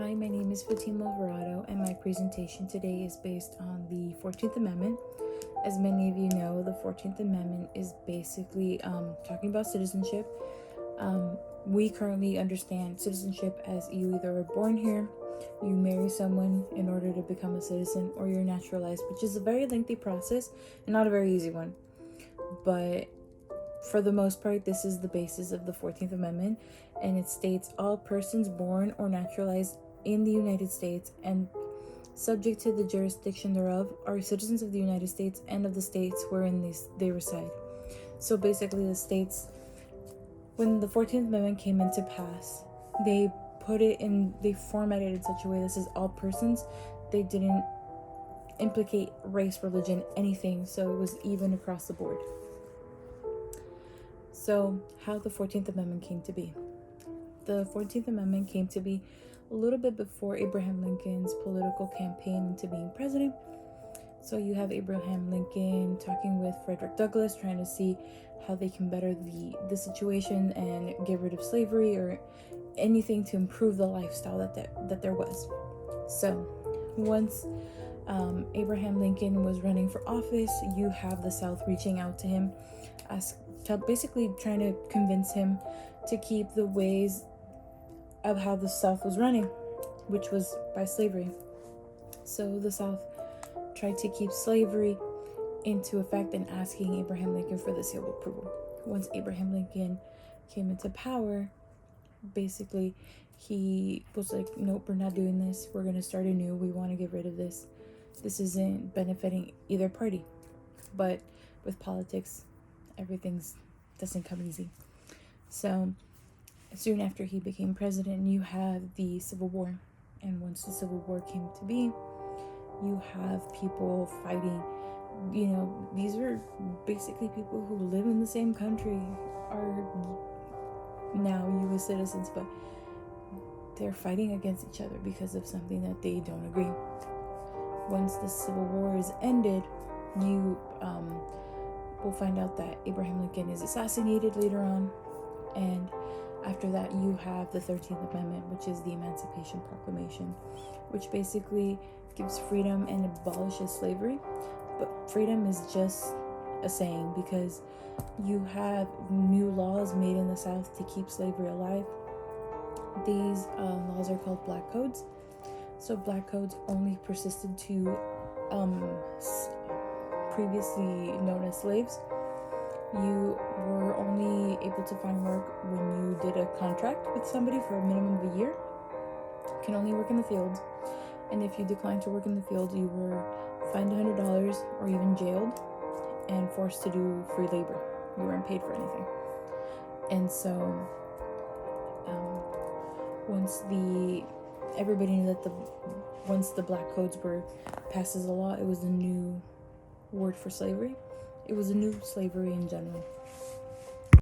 Hi, my name is Fatima Alvarado, and my presentation today is based on the 14th Amendment. As many of you know, the 14th Amendment is basically talking about citizenship. We currently understand citizenship as you either were born here, you marry someone in order to become a citizen, or you're naturalized, which is a very lengthy process and not a very easy one. But for the most part, this is the basis of the 14th Amendment, and it states all persons born or naturalized in the United States and subject to the jurisdiction thereof are citizens of the United States and of the states wherein they reside. So basically, the states, when the 14th Amendment came into pass, they formatted it in such a way that says all persons. They didn't implicate race, religion, anything, so it was even across the board. So, how the 14th Amendment came to be. The 14th Amendment came to be a little bit before Abraham Lincoln's political campaign into being president. So you have Abraham Lincoln talking with Frederick Douglass, trying to see how they can better the situation and get rid of slavery or anything to improve the lifestyle that there was. So once Abraham Lincoln was running for office, you have the South reaching out to him, basically trying to convince him to keep the ways of how the South was running, which was by slavery. So the South tried to keep slavery into effect and asking Abraham Lincoln for the seal of approval. Once Abraham Lincoln came into power, basically he was like, nope, we're not doing this. We're going to start anew. We want to get rid of this. This isn't benefiting either party. But with politics, everything doesn't come easy. So soon after he became president, you have the Civil War. And once the Civil War came to be, you have people fighting. These are basically people who live in the same country, are now U.S. citizens, but they're fighting against each other because of something that they don't agree. Once the Civil War is ended, you will find out that Abraham Lincoln is assassinated later on, and after that you have the 13th Amendment, which is the Emancipation Proclamation, which basically gives freedom and abolishes slavery. But freedom is just a saying, because you have new laws made in the South to keep slavery alive. These laws are called Black Codes. So Black Codes only persisted to previously known as slaves. You were only able to find work when you did a contract with somebody for a minimum of a year. You can only work in the field. And if you declined to work in the field, you were fined $100 or even jailed and forced to do free labor. You weren't paid for anything. And so everybody knew that once the Black Codes were passed as a law, it was a new word for slavery. It was a new slavery in general.